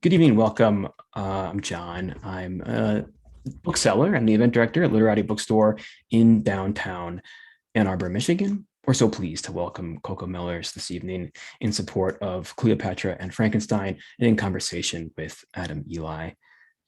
Good evening. Welcome. I'm John. I'm a bookseller. I'm the event director at Literati Bookstore in downtown Ann Arbor, Michigan. We're so pleased to welcome Coco Mellors this evening in support of Cleopatra and Frankenstein and in conversation with Adam Eli.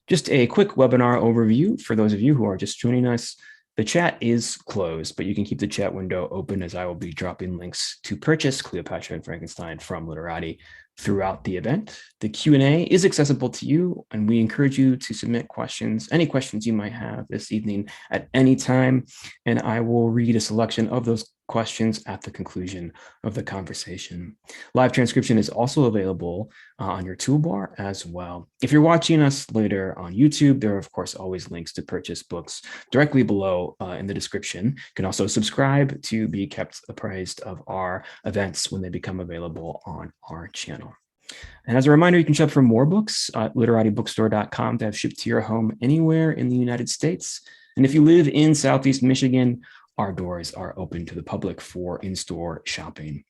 Just a quick webinar overview for those of you who are just joining us. The chat is closed, but you can keep the chat window open as I will be dropping links to purchase Cleopatra and Frankenstein from Literati throughout the event. The Q&A is accessible to you, and we encourage you to submit questions, any questions you might have this evening at any time, and I will read a selection of those questions at the conclusion of the conversation. Live transcription is also available on your toolbar as well. If you're watching us later on YouTube, there are, of course, always links to purchase books directly below in the description. You can also subscribe to be kept apprised of our events when they become available on our channel. And as a reminder, you can shop for more books at literatibookstore.com to have shipped to your home anywhere in the United States. And if you live in Southeast Michigan, our doors are open to the public for in-store shopping.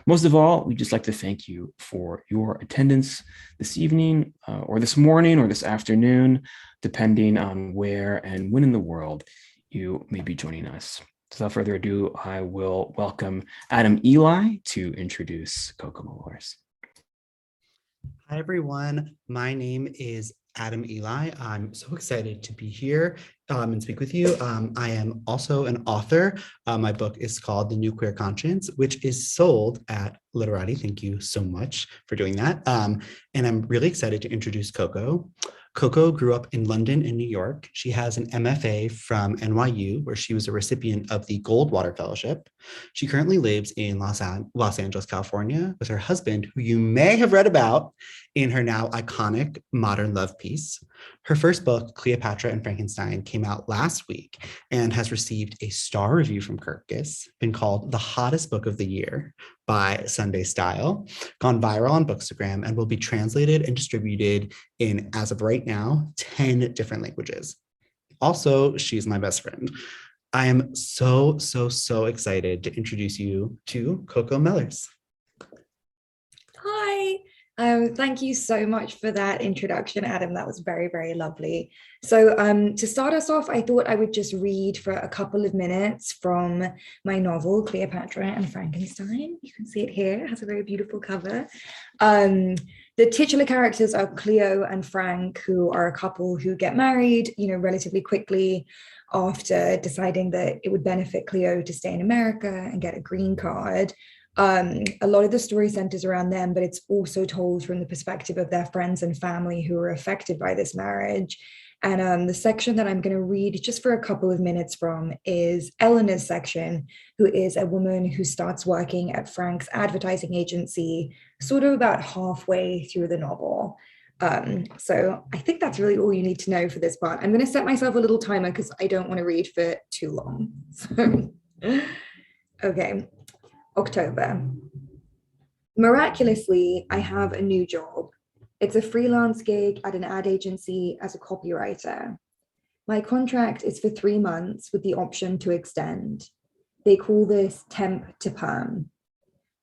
Most of all, we'd just like to thank you for your attendance this evening or this morning or this afternoon, depending on where and when in the world you may be joining us. So without further ado, I will welcome Adam Eli to introduce Coco Mellors. Hi, everyone. My name is Adam Eli. I'm so excited to be here and speak with you. I am also an author. My book is called The New Queer Conscience, which is sold at Literati. Thank you so much for doing that. And I'm really excited to introduce Coco. Coco grew up in London and New York. She has an MFA from NYU, where she was a recipient of the Goldwater Fellowship. She currently lives in Los Angeles, California, with her husband, who you may have read about in her now iconic modern love piece. Her first book, Cleopatra and Frankenstein, came out last week and has received a star review from Kirkus, been called the hottest book of the year by Sunday Style, gone viral on Bookstagram, and will be translated and distributed in, as of right now, 10 different languages. Also, she's my best friend. I am so excited to introduce you to Coco Mellors. Hi. Thank you so much for that introduction, Adam. That was very, very lovely. So to start us off, I thought I would just read for a couple of minutes from my novel, Cleopatra and Frankenstein. You can see it here. It has a very beautiful cover. The titular characters are Cleo and Frank, who are a couple who get married, relatively quickly after deciding that it would benefit Cleo to stay in America and get a green card. A lot of the story centers around them, but it's also told from the perspective of their friends and family who are affected by this marriage. And the section that I'm going to read just for a couple of minutes from is Eleanor's section, who is a woman who starts working at Frank's advertising agency, sort of about halfway through the novel. So I think that's really all you need to know for this part. I'm going to set myself a little timer because I don't want to read for too long. So, okay. October. Miraculously, I have a new job. It's a freelance gig at an ad agency as a copywriter. My contract is for 3 months with the option to extend. They call this temp to perm.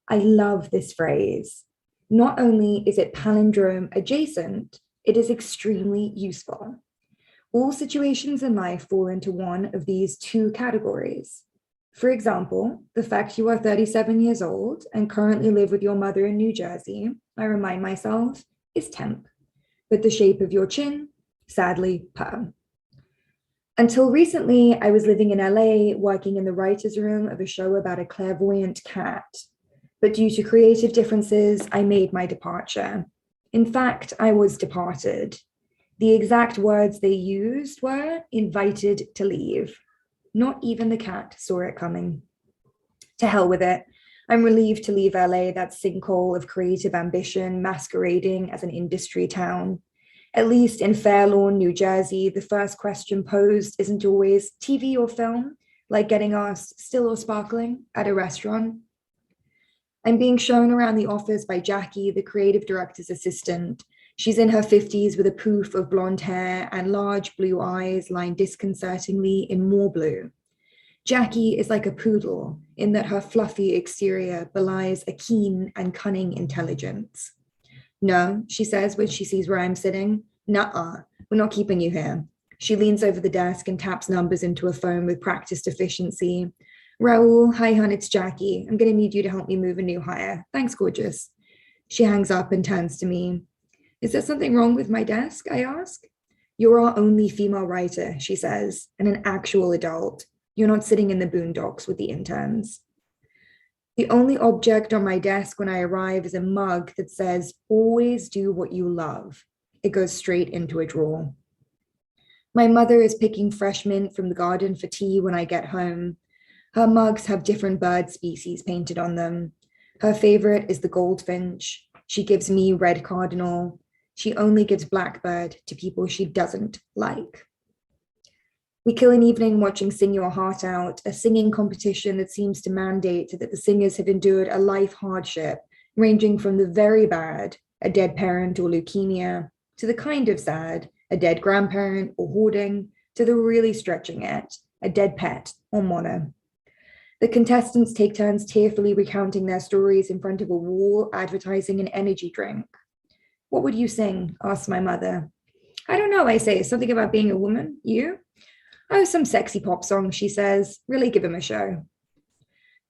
I love this phrase. Not only is it palindrome adjacent, it is extremely useful. All situations in life fall into one of these two categories. For example, the fact you are 37 years old and currently live with your mother in New Jersey, I remind myself, is temp. But the shape of your chin, sadly, perm. Until recently, I was living in LA, working in the writer's room of a show about a clairvoyant cat. But due to creative differences, I made my departure. In fact, I was departed. The exact words they used were invited to leave. Not even the cat saw it coming. To hell with it. I'm relieved to leave LA, that sinkhole of creative ambition masquerading as an industry town. At least in Fairlawn, New Jersey, the first question posed isn't always TV or film, like getting asked still or sparkling at a restaurant. I'm being shown around the office by Jackie, the creative director's assistant. She's in her 50s with a poof of blonde hair and large blue eyes lined disconcertingly in more blue. Jackie is like a poodle in that her fluffy exterior belies a keen and cunning intelligence. No, she says when she sees where I'm sitting. Nuh-uh, we're not keeping you here. She leans over the desk and taps numbers into a phone with practiced efficiency. Raoul, hi, hon, it's Jackie. I'm going to need you to help me move a new hire. Thanks, gorgeous. She hangs up and turns to me. Is there something wrong with my desk? I ask. You're our only female writer, she says, and an actual adult. You're not sitting in the boondocks with the interns. The only object on my desk when I arrive is a mug that says, always do what you love. It goes straight into a drawer. My mother is picking fresh mint from the garden for tea when I get home. Her mugs have different bird species painted on them. Her favorite is the goldfinch. She gives me red cardinal. She only gives blackbird to people she doesn't like. We kill an evening watching Sing Your Heart Out, a singing competition that seems to mandate that the singers have endured a life hardship, ranging from the very bad, a dead parent or leukemia, to the kind of sad, a dead grandparent or hoarding, to the really stretching it, a dead pet or mono. The contestants take turns tearfully recounting their stories in front of a wall advertising an energy drink. What would you sing? Asks my mother. I don't know, I say. Something about being a woman. You? Oh, some sexy pop song, she says. Really give him a show.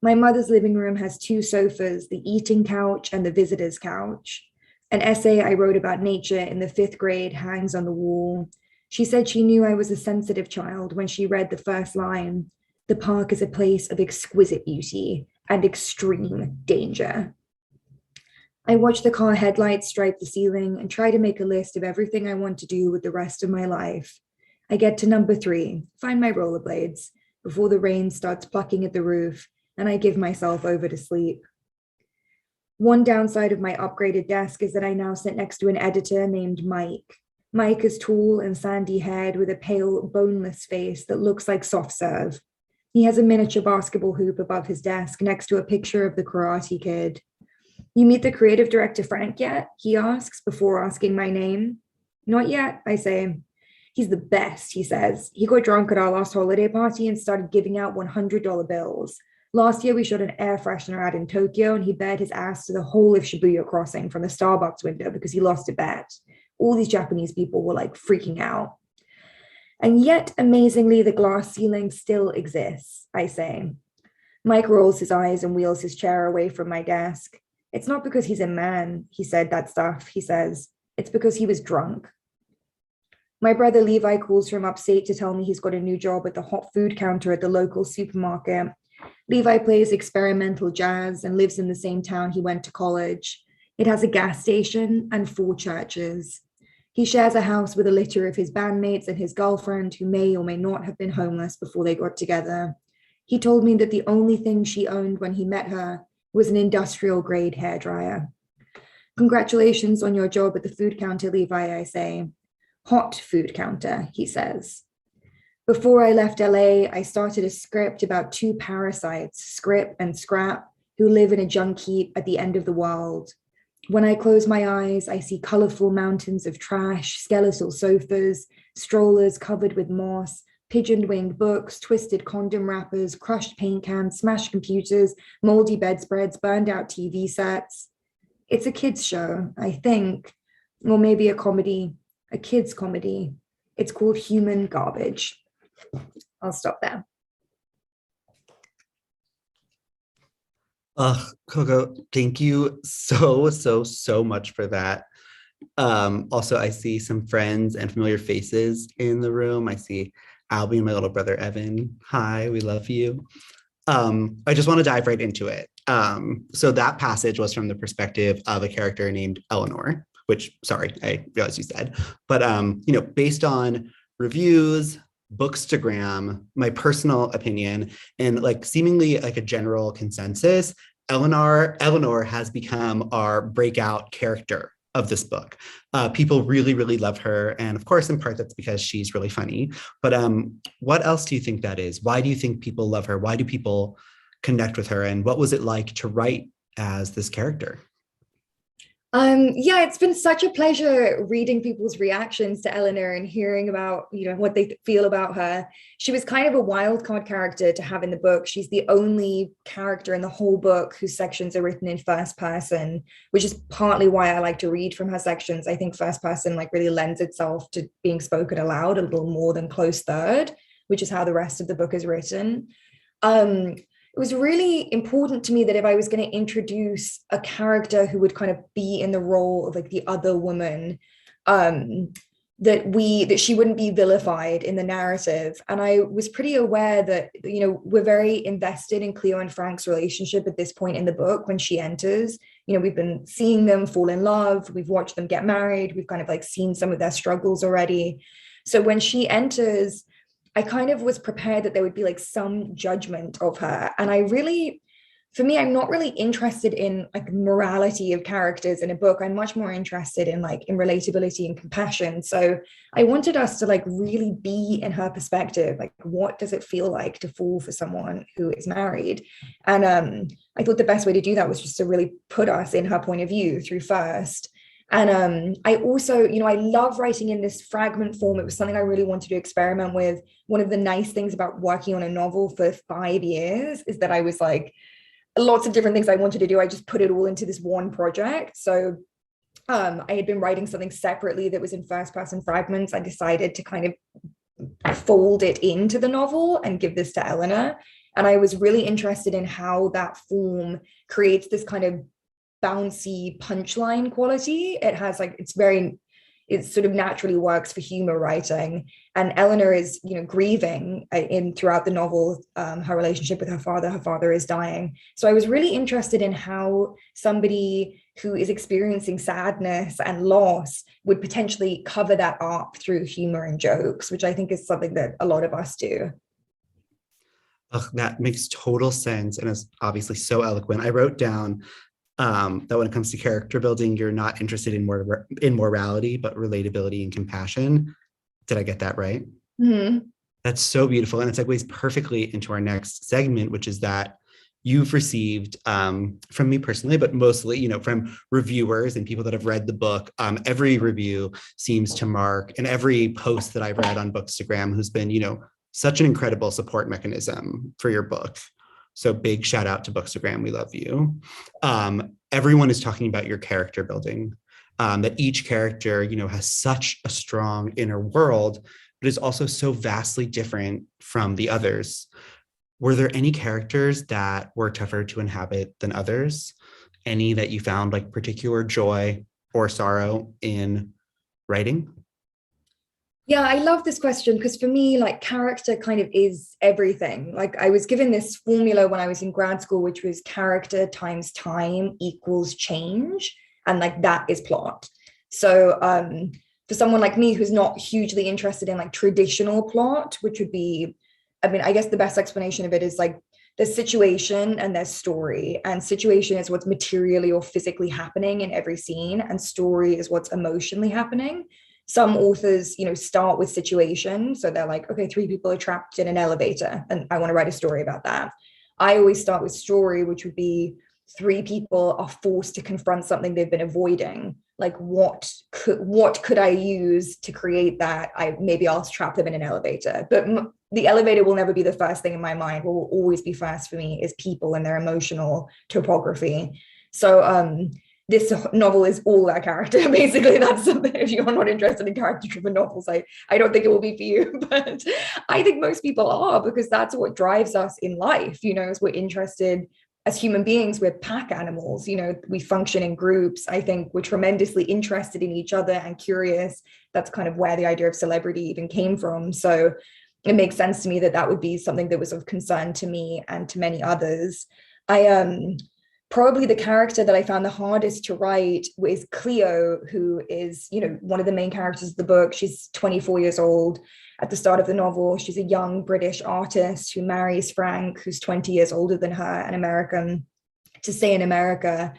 My mother's living room has two sofas, the eating couch and the visitor's couch. An essay I wrote about nature in the 5th grade hangs on the wall. She said she knew I was a sensitive child when she read the first line. The park is a place of exquisite beauty and extreme danger. I watch the car headlights stripe the ceiling and try to make a list of everything I want to do with the rest of my life. I get to number 3, find my rollerblades, before the rain starts plucking at the roof, and I give myself over to sleep. One downside of my upgraded desk is that I now sit next to an editor named Mike. Mike is tall and sandy-haired with a pale, boneless face that looks like soft serve. He has a miniature basketball hoop above his desk next to a picture of the Karate Kid. You meet the creative director, Frank, yet? He asks before asking my name. Not yet, I say. He's the best, he says. He got drunk at our last holiday party and started giving out $100 bills. Last year, we shot an air freshener ad in Tokyo, and he bared his ass to the whole of Shibuya Crossing from a Starbucks window because he lost a bet. All these Japanese people were like freaking out. And yet, amazingly, the glass ceiling still exists, I say. Mike rolls his eyes and wheels his chair away from my desk. It's not because he's a man, he said that stuff, he says. It's because he was drunk. My brother Levi calls from upstate to tell me he's got a new job at the hot food counter at the local supermarket. Levi plays experimental jazz and lives in the same town he went to college. It has a gas station and 4 churches. He shares a house with a litter of his bandmates and his girlfriend, who may or may not have been homeless before they got together. He told me that the only thing she owned when he met her was an industrial-grade hairdryer. Congratulations on your job at the food counter, Levi, I say. Hot food counter, he says. Before I left LA, I started a script about 2 parasites, Scrip and Scrap, who live in a junk heap at the end of the world. When I close my eyes, I see colorful mountains of trash, skeletal sofas, strollers covered with moss, pigeon-winged books, twisted condom wrappers, crushed paint cans, smashed computers, moldy bedspreads, burned out TV sets. It's a kids' show, I think, or maybe a comedy, a kids' comedy. It's called Human Garbage. I'll stop there. Coco, thank you so much for that. Also, I see some friends and familiar faces in the room. I see Albie and my little brother, Evan. Hi, we love you. I just want to dive right into it. So that passage was from the perspective of a character named Eleanor, which, sorry, I realized you said, but, based on reviews, Bookstagram, my personal opinion, and like seemingly like a general consensus, Eleanor has become our breakout character of this book. People really, really love her. And of course, in part, that's because she's really funny. But what else do you think that is? Why do you think people love her? Why do people connect with her? And what was it like to write as this character? Yeah, it's been such a pleasure reading people's reactions to Eleanor and hearing about, what they feel about her. She was kind of a wild card character to have in the book. She's the only character in the whole book whose sections are written in first person, which is partly why I like to read from her sections. I think first person like really lends itself to being spoken aloud a little more than close third, which is how the rest of the book is written. It was really important to me that if I was going to introduce a character who would kind of be in the role of like the other woman, that she wouldn't be vilified in the narrative. And I was pretty aware that, we're very invested in Cleo and Frank's relationship at this point in the book when she enters. We've been seeing them fall in love, we've watched them get married, we've kind of like seen some of their struggles already. So when she enters, I kind of was prepared that there would be like some judgment of her. And for me, I'm not really interested in like morality of characters in a book. I'm much more interested in relatability and compassion. So I wanted us to like really be in her perspective. Like, what does it feel like to fall for someone who is married? And I thought the best way to do that was just to really put us in her point of view through first. And I also, I love writing in this fragment form. It was something I really wanted to experiment with. One of the nice things about working on a novel for 5 years is that I was like, lots of different things I wanted to do. I just put it all into this one project. So I had been writing something separately that was in first person fragments. I decided to kind of fold it into the novel and give this to Eleanor. And I was really interested in how that form creates this kind of bouncy punchline quality. It has like, it sort of naturally works for humor writing. And Eleanor is, grieving throughout the novel, her relationship with her father. Her father is dying. So I was really interested in how somebody who is experiencing sadness and loss would potentially cover that up through humor and jokes, which I think is something that a lot of us do. Ugh, that makes total sense and is obviously so eloquent. I wrote down that when it comes to character building, you're not interested in morality, but relatability and compassion. Did I get that right? Mm-hmm. That's so beautiful. And it segues perfectly into our next segment, which is that you've received from me personally, but mostly, from reviewers and people that have read the book. Every review seems to mark, and every post that I've read on Bookstagram who's been, such an incredible support mechanism for your book. So big shout out to Bookstagram. We love you. Everyone is talking about your character building, that each character, has such a strong inner world, but is also so vastly different from the others. Were there any characters that were tougher to inhabit than others? Any that you found like particular joy or sorrow in writing? Yeah, I love this question because for me, like character kind of is everything. Like I was given this formula when I was in grad school, which was character times time equals change. And like that is plot. So for someone like me who's not hugely interested in like traditional plot, which would be, I guess the best explanation of it is like there's situation and there's story. And situation is what's materially or physically happening in every scene, and story is what's emotionally happening. Some authors, start with situation. So they're like, okay, 3 people are trapped in an elevator and I want to write a story about that. I always start with story, which would be 3 people are forced to confront something they've been avoiding. Like what could I use to create that? Maybe I'll trap them in an elevator, but the elevator will never be the first thing in my mind. What will always be first for me is people and their emotional topography. So this novel is all that character. Basically, that's something. If you're not interested in character-driven novels, I don't think it will be for you. But I think most people are, because that's what drives us in life. As we're interested as human beings, we're pack animals. We function in groups. I think we're tremendously interested in each other and curious. That's kind of where the idea of celebrity even came from. So it makes sense to me that that would be something that was of concern to me and to many others. Probably the character that I found the hardest to write was Cleo, who is, one of the main characters of the book. She's 24 years old at the start of the novel. She's a young British artist who marries Frank, who's 20 years older than her, an American, to stay in America.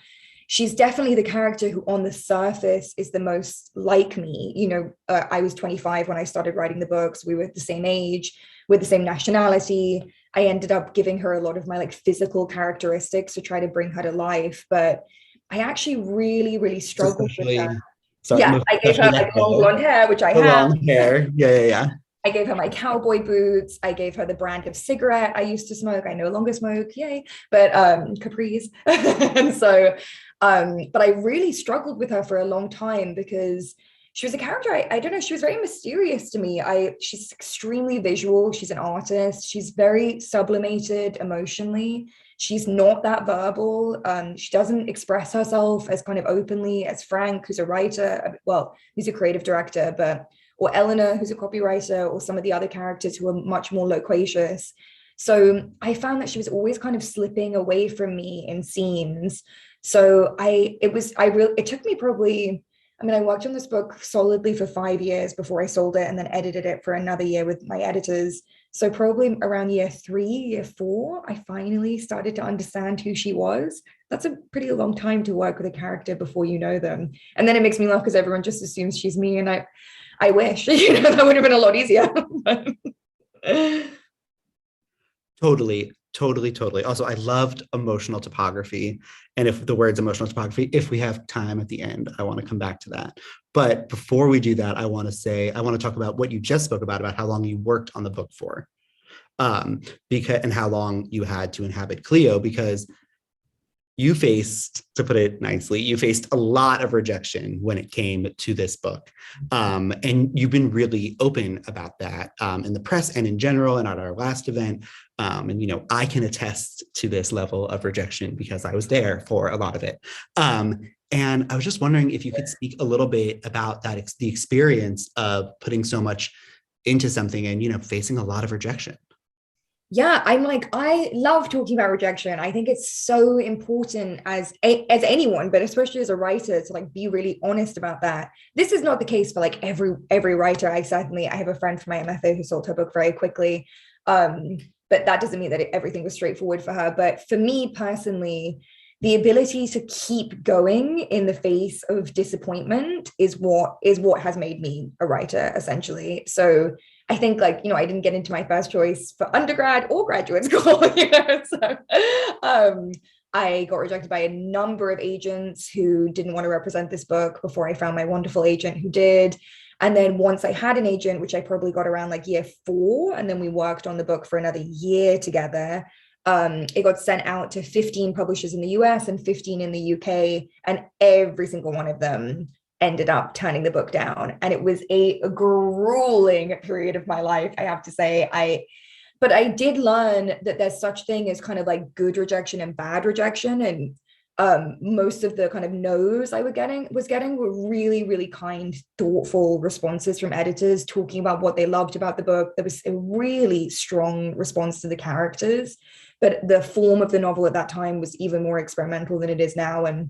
She's definitely the character who on the surface is the most like me. I was 25 when I started writing the books. We were the same age, with the same nationality. I ended up giving her a lot of my like physical characteristics to try to bring her to life. But I actually really, really struggled with her. Especially, sorry, Yeah, most I gave her especially that like long bow, blonde hair, which I the have. long hair. Yeah. I gave her my cowboy boots. I gave her the brand of cigarette I used to smoke. I no longer smoke, yay, but Capri's. And so, but I really struggled with her for a long time because she was a character. I don't know. She was very mysterious to me. She's extremely visual. She's an artist. She's very sublimated emotionally. She's not that verbal. She doesn't express herself as kind of openly as Frank, who's a writer. Well, he's a creative director, but or Eleanor, who's a copywriter, or some of the other characters who are much more loquacious. So I found that she was always kind of slipping away from me in scenes. So it took me probably, I mean, I worked on this book solidly for 5 years before I sold it and then edited it for another year with my editors. So probably around year 3, year 4, I finally started to understand who she was. That's a pretty long time to work with a character before you know them. And then it makes me laugh because everyone just assumes she's me. And I wish, that would have been a lot easier. Totally. Also, I loved emotional topography. And if the words emotional topography, if we have time at the end, I want to come back to that. But before we do that, I want to talk about what you just spoke about how long you worked on the book for, and how long you had to inhabit Cleo, because you faced, to put it nicely, you faced a lot of rejection when it came to this book. And you've been really open about that in the press and in general and at our last event. And, I can attest to this level of rejection because I was there for a lot of it. And I was just wondering if you could speak a little bit about that, the experience of putting so much into something and, facing a lot of rejection. Yeah, I love talking about rejection. I think it's so important as anyone, but especially as a writer, to like be really honest about that. This is not the case for like every writer. I have a friend from my MFA who sold her book very quickly. But that doesn't mean that everything was straightforward for her. But for me personally, the ability to keep going in the face of disappointment is what has made me a writer, essentially. So I think I didn't get into my first choice for undergrad or graduate school, so I got rejected by a number of agents who didn't want to represent this book before I found my wonderful agent who did. And then once I had an agent, which I probably got around like year 4, and then we worked on the book for another year together, it got sent out to 15 publishers in the US and 15 in the UK, and every single one of them ended up turning the book down. And it was a grueling period of my life, I have to say. But I did learn that there's such thing as kind of like good rejection and bad rejection. And most of the kind of no's I was getting were really, really kind, thoughtful responses from editors talking about what they loved about the book. There was a really strong response to the characters, but the form of the novel at that time was even more experimental than it is now. And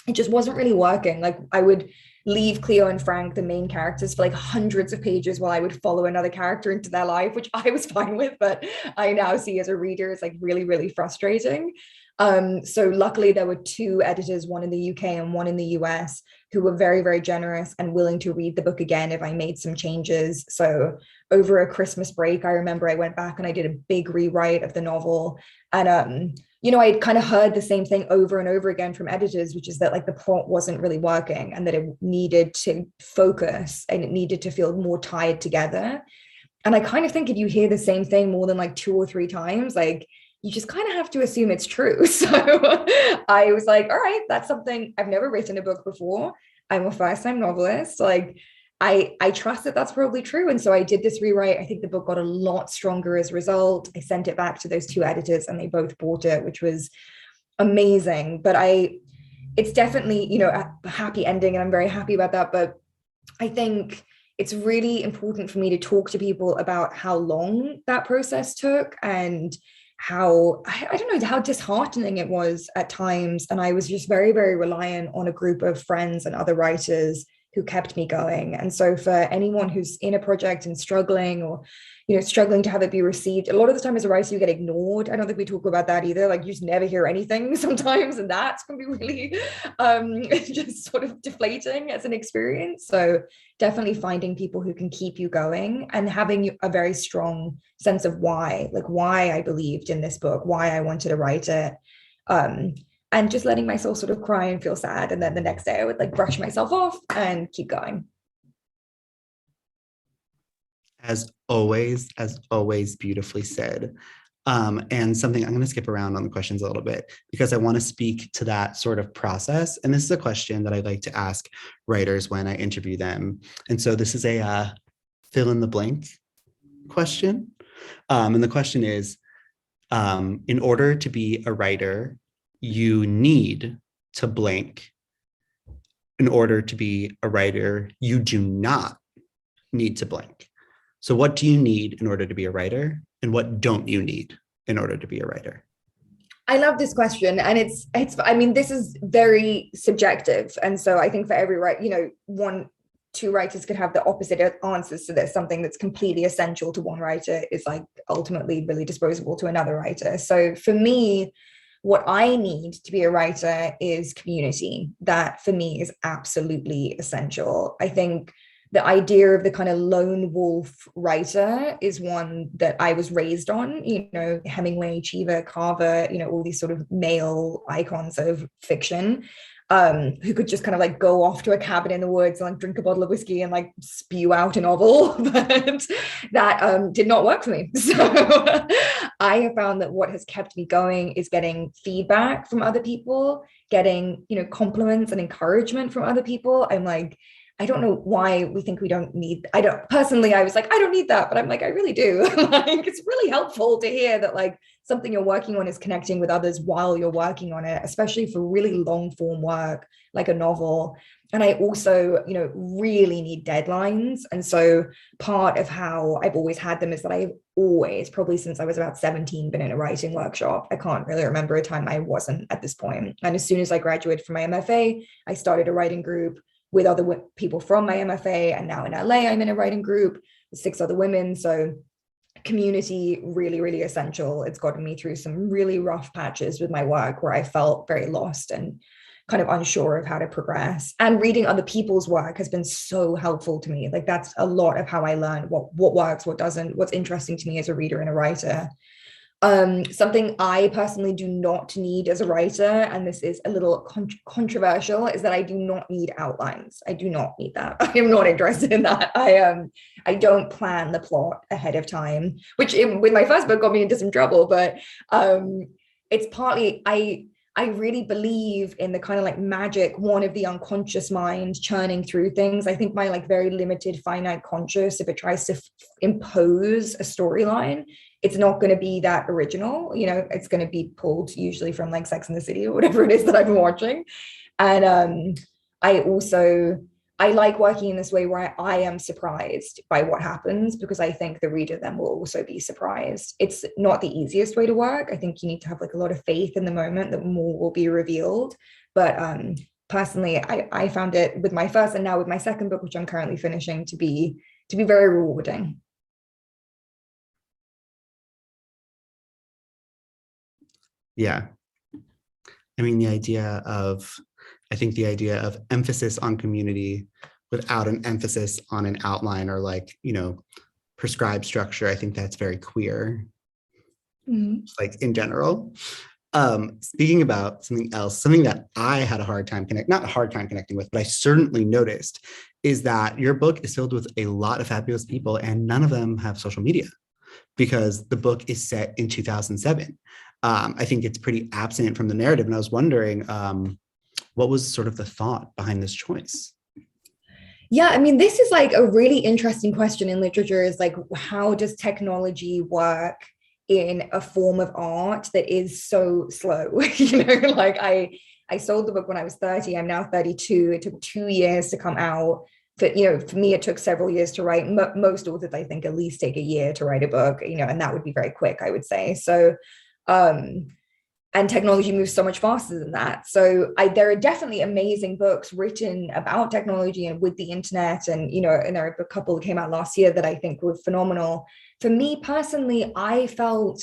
it just wasn't really working. Like I would leave Cleo and Frank, the main characters, for like hundreds of pages while I would follow another character into their life, which I was fine with, but I now see as a reader is like really, really frustrating. So luckily there were 2 editors, one in the UK and one in the US, who were very, very generous and willing to read the book again if I made some changes. So over a Christmas break, I remember I went back and I did a big rewrite of the novel. And I'd kind of heard the same thing over and over again from editors, which is that like the plot wasn't really working and that it needed to focus and it needed to feel more tied together. And I kind of think if you hear the same thing more than like 2 or 3 times, like you just kind of have to assume it's true. So I was like, all right, that's something. I've never written a book before. I'm a first-time novelist. Like I trust that that's probably true. And so I did this rewrite. I think the book got a lot stronger as a result. I sent it back to those 2 editors and they both bought it, which was amazing. But it's definitely, a happy ending and I'm very happy about that. But I think it's really important for me to talk to people about how long that process took and how, I don't know, how disheartening it was at times. And I was just very, very reliant on a group of friends and other writers who kept me going. And so for anyone who's in a project and struggling or, struggling to have it be received, a lot of the time as a writer, you get ignored. I don't think we talk about that either. Like you just never hear anything sometimes. And that's can be really just sort of deflating as an experience. So definitely finding people who can keep you going and having a very strong sense of why I believed in this book, why I wanted to write it. And and just letting myself sort of cry and feel sad. And then the next day I would like brush myself off and keep going. As always, beautifully said. And something I'm going to skip around on the questions a little bit because I want to speak to that sort of process. And this is a question that I like to ask writers when I interview them. And so this is a fill in the blank question. And the question is, in order to be a writer, you need to blank. In order to be a writer, you do not need to blank. So what do you need in order to be a writer? And what don't you need in order to be a writer? I love this question. And I mean, this is very subjective. And so I think for every two writers could have the opposite answers to this. Something that's completely essential to one writer is like ultimately really disposable to another writer. So for me, what I need to be a writer is community. That for me is absolutely essential. I think the idea of the kind of lone wolf writer is one that I was raised on, Hemingway, Cheever, Carver, all these sort of male icons of fiction, who could just kind of like go off to a cabin in the woods and like drink a bottle of whiskey and like spew out a novel. But that did not work for me. So I have found that what has kept me going is getting feedback from other people, getting, compliments and encouragement from other people. I'm like, I don't know why we think we don't need, I was like, I don't need that, but I'm like, I really do. Like, it's really helpful to hear that like something you're working on is connecting with others while you're working on it, especially for really long form work, like a novel. And I also, really need deadlines. And so part of how I've always had them is that I've always, probably since I was about 17, been in a writing workshop. I can't really remember a time I wasn't at this point. And as soon as I graduated from my MFA, I started a writing group with other people from my MFA. And now in LA, I'm in a writing group with 6 other women. So community, really, really essential. It's gotten me through some really rough patches with my work where I felt very lost and kind of unsure of how to progress. And reading other people's work has been so helpful to me. Like that's a lot of how I learned what works, what doesn't, what's interesting to me as a reader and a writer. Something I personally do not need as a writer, and this is a little controversial, is that I do not need outlines. I do not need that. I am not interested in that. I don't plan the plot ahead of time, which with my first book got me into some trouble, but it's partly, I really believe in the kind of like magic, one of the unconscious mind churning through things. I think my like very limited finite conscious, if it tries to impose a storyline, it's not going to be that original. It's going to be pulled usually from like Sex and the City or whatever it is that I've been watching. And I like working in this way where I am surprised by what happens, because I think the reader then will also be surprised. It's not the easiest way to work. I think you need to have like a lot of faith in the moment that more will be revealed. But personally, I found it with my first and now with my second book, which I'm currently finishing, to be very rewarding. Yeah. I mean, the idea of emphasis on community without an emphasis on an outline or like, prescribed structure, I think that's very queer, like in general. Speaking about something else, something that I had a hard time connecting with, but I certainly noticed, is that your book is filled with a lot of fabulous people and none of them have social media, because the book is set in 2007. I think it's pretty absent from the narrative. And I was wondering, what was sort of the thought behind this choice? Yeah, I mean, this is like a really interesting question in literature, is like, how does technology work in a form of art that is so slow? Like I sold the book when I was 30. I'm now 32. It took 2 years to come out. For me, it took several years to write. Most authors, I think, at least take a year to write a book, and that would be very quick, I would say. So, and technology moves so much faster than that. So there are definitely amazing books written about technology and with the internet. And, and there are a couple that came out last year that I think were phenomenal. For me personally, I felt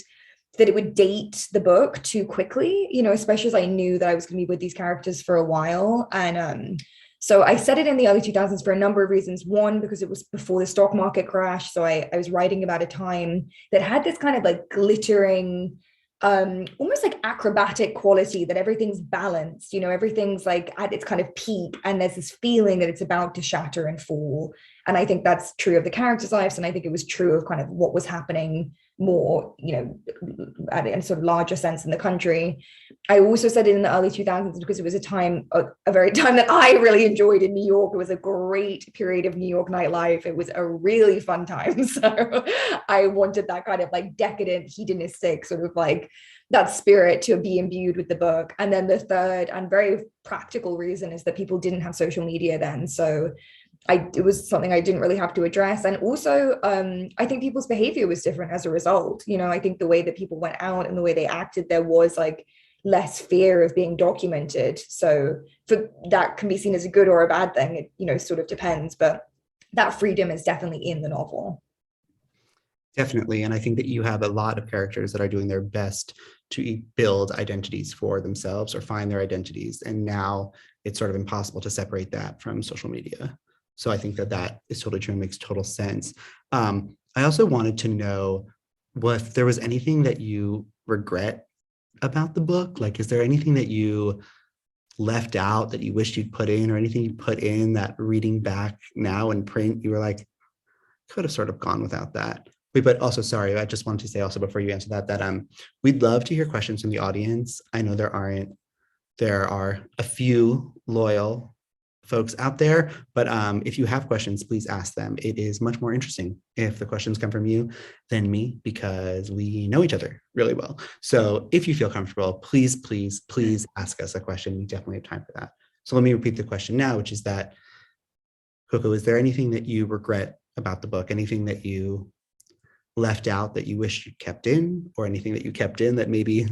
that it would date the book too quickly, especially as I knew that I was going to be with these characters for a while. And so I set it in the early 2000s for a number of reasons. One, because it was before the stock market crash. So I was writing about a time that had this kind of like glittering almost like acrobatic quality, that everything's balanced, everything's like at its kind of peak, and there's this feeling that it's about to shatter and fall. And I think that's true of the characters' lives, and I think it was true of kind of what was happening more, at a sort of larger sense in the country. I also said it in the early 2000s because it was a very time that I really enjoyed in New York. It was a great period of New York nightlife. It was a really fun time. So I wanted that kind of like decadent, hedonistic sort of like that spirit to be imbued with the book. And then the third and very practical reason is that people didn't have social media then. So it was something I didn't really have to address. And also, I think people's behavior was different as a result. I think the way that people went out and the way they acted, there was like less fear of being documented. So that can be seen as a good or a bad thing. It, sort of depends, but that freedom is definitely in the novel. Definitely. And I think that you have a lot of characters that are doing their best to build identities for themselves or find their identities. And now it's sort of impossible to separate that from social media. So I think that is totally true and makes total sense. I also wanted to know if there was anything that you regret about the book. Like, is there anything that you left out that you wished you'd put in, or anything you put in that reading back now in print, you were like, could have sort of gone without that? Wait, but also, sorry, I just wanted to say also before you answer that we'd love to hear questions from the audience. I know there are a few loyal folks out there, but if you have questions, please ask them. It is much more interesting if the questions come from you than me, because we know each other really well. So if you feel comfortable, please ask us a question. We definitely have time for that. So let me repeat the question now, which is that, Coco, is there anything that you regret about the book? Anything that you left out that you wish you kept in, or anything that you kept in that maybe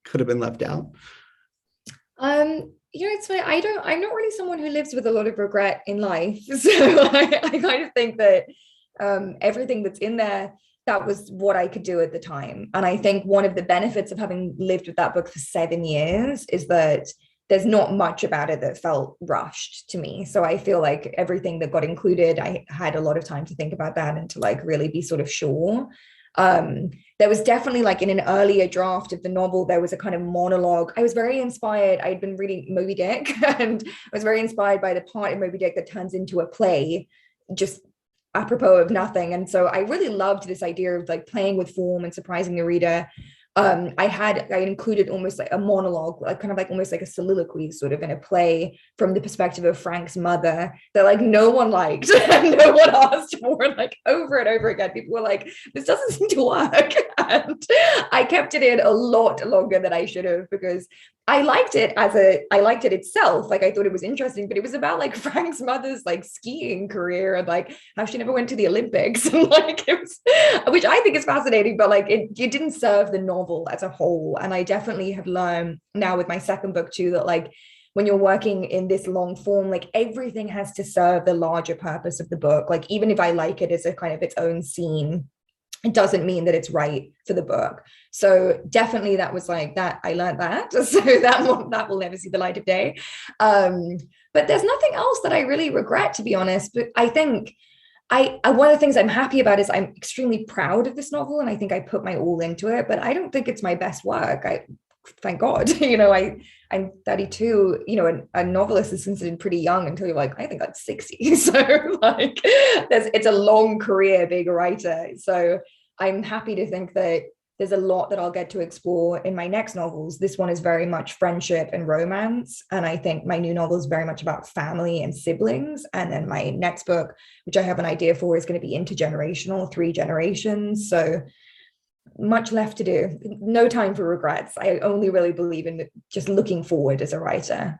could have been left out? It's funny. I'm not really someone who lives with a lot of regret in life. So I kind of think that everything that's in there, that was what I could do at the time. And I think one of the benefits of having lived with that book for 7 years is that there's not much about it that felt rushed to me. So I feel like everything that got included, I had a lot of time to think about that and to like really be sort of sure. There was definitely, like, in an earlier draft of the novel, there was a kind of monologue. I was very inspired. I'd been reading Moby Dick and I was very inspired by the part in Moby Dick that turns into a play, just apropos of nothing. And so I really loved this idea of like playing with form and surprising the reader. I included almost like a monologue, like kind of like almost like a soliloquy sort of in a play from the perspective of Frank's mother that like no one liked and no one asked for, like over and over again. People were like, this doesn't seem to work. And I kept it in a lot longer than I should have, because I liked it itself. Like, I thought it was interesting, but it was about like Frank's mother's like skiing career and like how she never went to the Olympics. And like, it was, which I think is fascinating, but like it didn't serve the novel as a whole. And I definitely have learned now with my second book too, that like when you're working in this long form, like everything has to serve the larger purpose of the book. Like, even if I like it as a kind of its own scene, it doesn't mean that it's right for the book. So definitely that was like that. I learned that. So that will never see the light of day. But there's nothing else that I really regret, to be honest. But I think one of the things I'm happy about is I'm extremely proud of this novel, and I think I put my all into it, but I don't think it's my best work. Thank God, I'm 32, a novelist is considered pretty young until you're like, I think I'm 60. So like, it's a long career being a writer. So I'm happy to think that there's a lot that I'll get to explore in my next novels. This one is very much friendship and romance. And I think my new novel is very much about family and siblings. And then my next book, which I have an idea for, is going to be intergenerational, 3 generations. So much left to do. No time for regrets. I only really believe in just looking forward as a writer.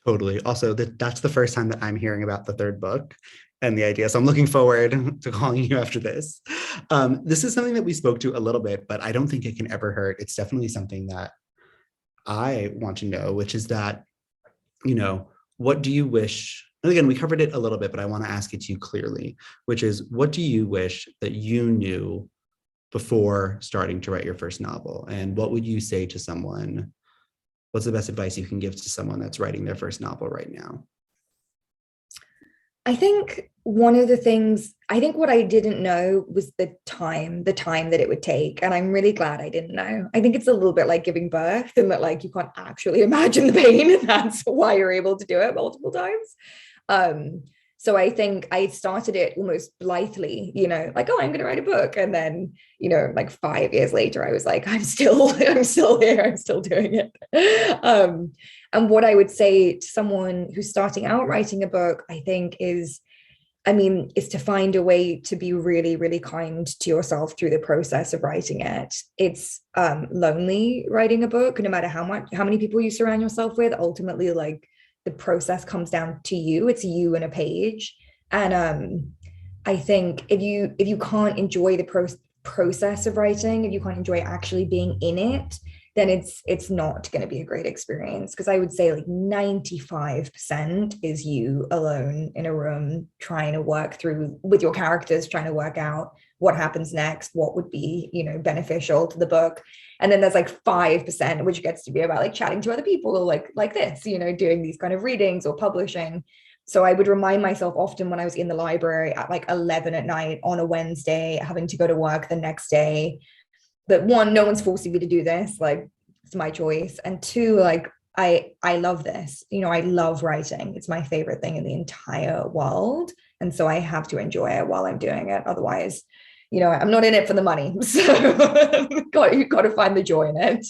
Totally. Also, that's the first time that I'm hearing about the third book and the idea. So I'm looking forward to calling you after this. This is something that we spoke to a little bit, but I don't think it can ever hurt. It's definitely something that I want to know, which is that, what do you wish? And again, we covered it a little bit, but I want to ask it to you clearly, which is, what do you wish that you knew before starting to write your first novel? And what would you say to someone? What's the best advice you can give to someone that's writing their first novel right now? I think one of the things, I think what I didn't know was the time that it would take. And I'm really glad I didn't know. I think it's a little bit like giving birth, and that like you can't actually imagine the pain. And that's why you're able to do it multiple times. Um, so I think I started it almost blithely, like, oh, I'm going to write a book. And then, like 5 years later, I was like, I'm still here. I'm still doing it. And what I would say to someone who's starting out writing a book, I think is to find a way to be really, really kind to yourself through the process of writing it. It's lonely writing a book, no matter how many people you surround yourself with. Ultimately, like the process comes down to you. It's you and a page. And I think if you can't enjoy the process of writing, if you can't enjoy actually being in it, then it's not going to be a great experience. Because I would say like 95% is you alone in a room trying to work through with your characters, trying to work out what happens next, what would be, beneficial to the book. And then there's like 5%, which gets to be about like chatting to other people, or like this, doing these kind of readings or publishing. So I would remind myself often when I was in the library at like 11 at night on a Wednesday, having to go to work the next day, that one, no one's forcing me to do this, like it's my choice. And two, like I love this, I love writing. It's my favorite thing in the entire world. And so I have to enjoy it while I'm doing it. Otherwise, I'm not in it for the money. So you've got to find the joy in it.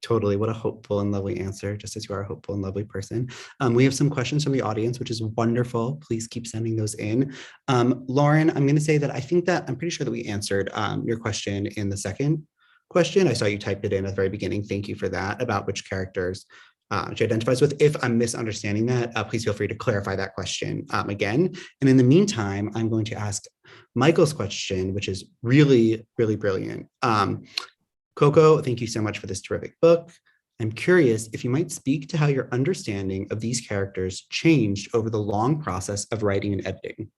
Totally. What a hopeful and lovely answer, just as you are a hopeful and lovely person. We have some questions from the audience, which is wonderful. Please keep sending those in. Lauren, I'm going to say that I'm pretty sure that we answered your question in the second question. I saw you typed it in at the very beginning. Thank you for that, about which characters she identifies with. If I'm misunderstanding that, please feel free to clarify that question again. And in the meantime, I'm going to ask Michael's question, which is really, really brilliant. Coco, thank you so much for this terrific book. I'm curious if you might speak to how your understanding of these characters changed over the long process of writing and editing.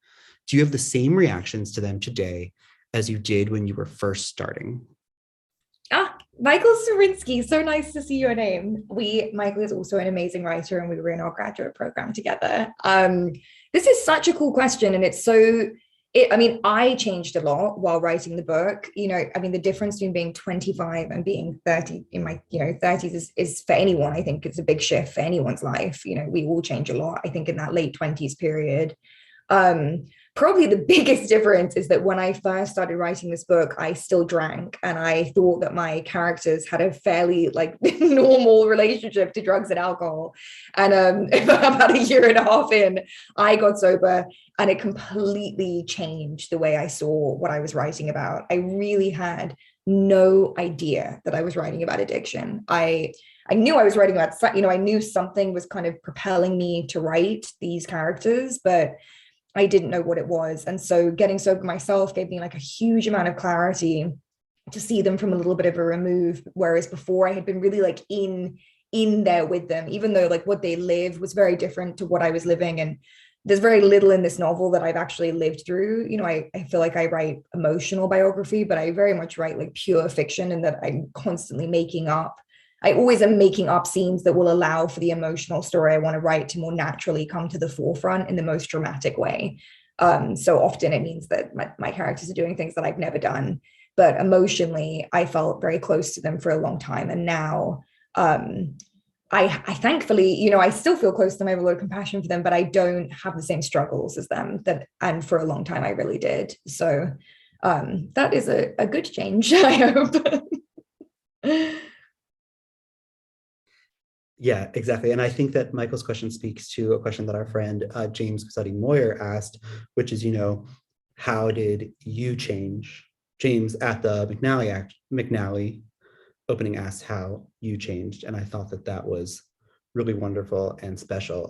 Do you have the same reactions to them today as you did when you were first starting? Michael Sarinsky, so nice to see your name. Michael is also an amazing writer, and we were in our graduate program together. This is such a cool question, and I changed a lot while writing the book. The difference between being 25 and being 30 in my, 30s is for anyone. I think it's a big shift for anyone's life. We all change a lot, I think, in that late 20s period. Probably the biggest difference is that when I first started writing this book, I still drank, and I thought that my characters had a fairly like normal relationship to drugs and alcohol. And about a year and a half in, I got sober, and it completely changed the way I saw what I was writing about. I really had no idea that I was writing about addiction. I knew I was writing about, I knew something was kind of propelling me to write these characters, but I didn't know what it was. And so getting sober myself gave me like a huge amount of clarity to see them from a little bit of a remove. Whereas before I had been really like in there with them, even though like what they lived was very different to what I was living. And there's very little in this novel that I've actually lived through. I feel like I write emotional biography, but I very much write like pure fiction, and that I'm constantly I always am making up scenes that will allow for the emotional story I want to write to more naturally come to the forefront in the most dramatic way. So often it means that my characters are doing things that I've never done, but emotionally, I felt very close to them for a long time. And now I thankfully, I still feel close to them. I have a lot of compassion for them, but I don't have the same struggles as them and for a long time I really did. So that is a good change, I hope. Yeah, exactly. And I think that Michael's question speaks to a question that our friend James Casati Moyer asked, which is, how did you change? James at the McNally opening asked how you changed. And I thought that was really wonderful and special.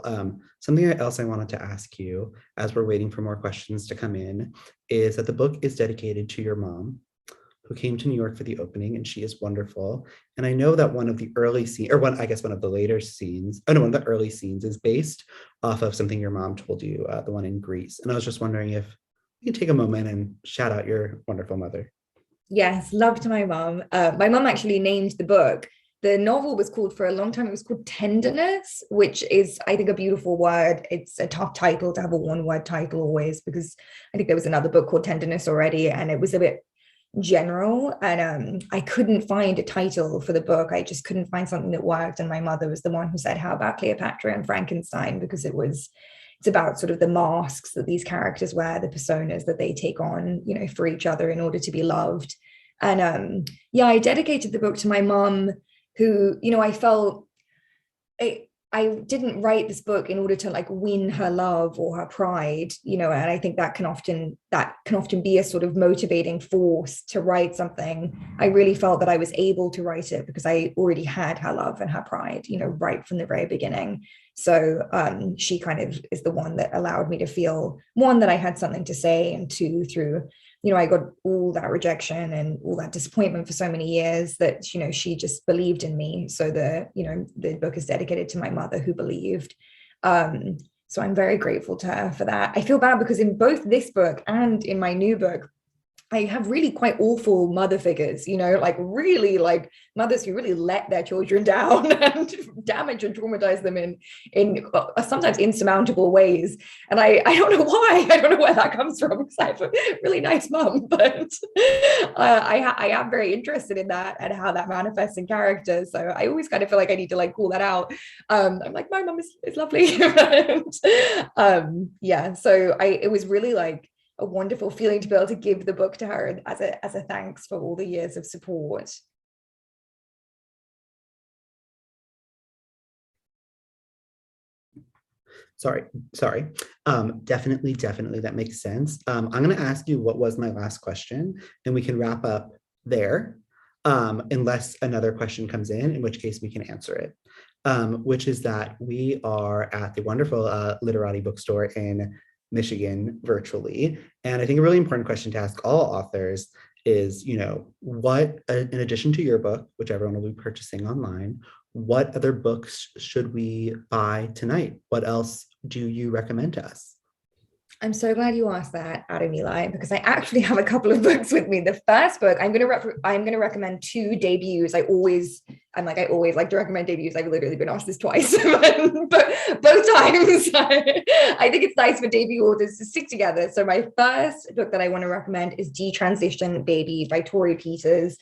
Something else I wanted to ask you, as we're waiting for more questions to come in, is that the book is dedicated to your mom, who came to New York for the opening, and she is wonderful. And I know that one of the early scenes, one of the later scenes, one of the early scenes is based off of something your mom told you, the one in Greece. And I was just wondering if you can take a moment and shout out your wonderful mother. Yes, love to my mom. My mom actually named the book the novel was called, for a long time, it was called Tenderness, which is, I think, a beautiful word. It's a tough title to have a one-word title always, because I think there was another book called Tenderness already, and it was a bit general, and I couldn't find a title for the book. I just couldn't find something that worked, and my mother was the one who said, how about Cleopatra and Frankenstein, because it's about sort of the masks that these characters wear, the personas that they take on, you know, for each other in order to be loved. And yeah, I dedicated the book to my mum, who, you know, I felt I didn't write this book in order to like win her love or her pride, you know, and I think that can often be a sort of motivating force to write something. I really felt that I was able to write it because I already had her love and her pride, you know, right from the very beginning. So she kind of is the one that allowed me to feel, one, that I had something to say, and two, through, you know, I got all that rejection and all that disappointment for so many years, that, you know, she just believed in me. So the book is dedicated to my mother, who believed. So I'm very grateful to her for that. I feel bad because in both this book and in my new book, I have really quite awful mother figures, you know, like really like mothers who really let their children down and damage and traumatize them in sometimes insurmountable ways. And I don't know why. I don't know where that comes from, because I have a really nice mum, but I am very interested in that and how that manifests in characters. So I always kind of feel like I need to like call that out. I'm like, my mum is lovely. Yeah, so it was really like a wonderful feeling to be able to give the book to her as a thanks for all the years of support. Sorry. Definitely, that makes sense. I'm going to ask you what was my last question, and we can wrap up there, unless another question comes in which case we can answer it. Which is that we are at the wonderful Literati bookstore in Michigan virtually. And I think a really important question to ask all authors is, you know, what, in addition to your book, which everyone will be purchasing online, what other books should we buy tonight? What else do you recommend to us? I'm so glad you asked that, Adam Eli, because I actually have a couple of books with me. The first book, I'm going to recommend two debuts. I always like to recommend debuts. I've literally been asked this twice, but both times I think it's nice for debut authors to stick together. So my first book that I want to recommend is Detransition Baby by Tori Peters.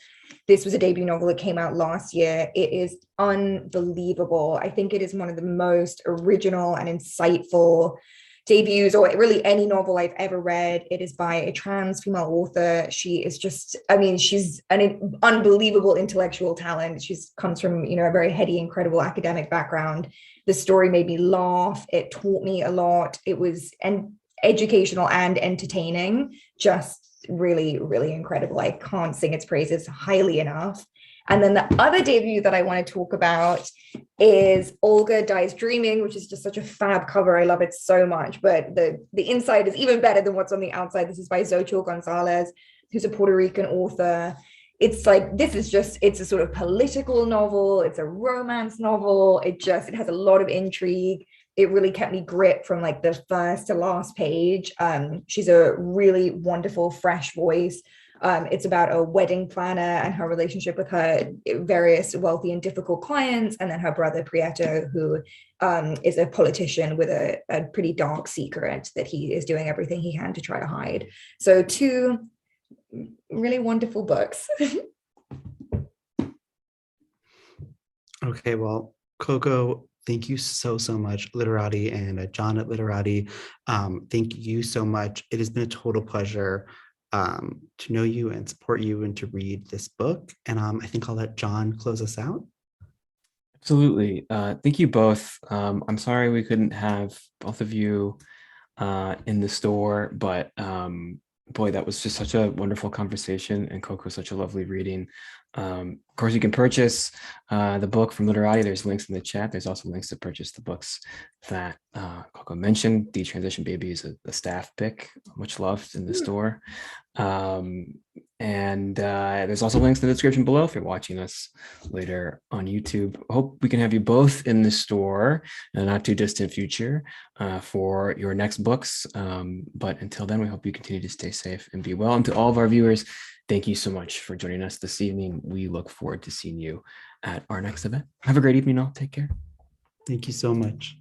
This was a debut novel that came out last year. It is unbelievable. I think it is one of the most original and insightful debuts, or really any novel I've ever read. It is by a trans female author. She is just, I mean, she's an unbelievable intellectual talent. She's comes from, you know, a very heady, incredible academic background. The story made me laugh. It taught me a lot. It was educational and entertaining. Just really, really incredible. I can't sing its praises highly enough. And then the other debut that I want to talk about is Olga Dies Dreaming, which is just such a fab cover. I love it so much, but the inside is even better than what's on the outside. This is by Xochitl Gonzalez, who's a Puerto Rican author. It's like, it's a sort of political novel. It's a romance novel. It has a lot of intrigue. It really kept me gripped from like the first to last page. She's a really wonderful, fresh voice. It's about a wedding planner and her relationship with her various wealthy and difficult clients, and then her brother Prieto, who is a politician with a pretty dark secret that he is doing everything he can to try to hide. So two really wonderful books. Okay, well, Coco, thank you so much, Literati, and John at Literati. Thank you so much. It has been a total pleasure to know you and support you and to read this book. And I think I'll let John close us out. Absolutely. Thank you both. I'm sorry we couldn't have both of you in the store, but boy, that was just such a wonderful conversation, and Coco, such a lovely reading. Of course, you can purchase the book from Literati. There's links in the chat. There's also links to purchase the books that Coco mentioned. Detransition Baby is a staff pick, much loved in the store. And there's also links in the description below if you're watching us later on YouTube. Hope we can have you both in the store in a not too distant future for your next books. But until then, we hope you continue to stay safe and be well. And to all of our viewers, thank you so much for joining us this evening. We look forward to seeing you at our next event. Have a great evening all. Take care. Thank you so much.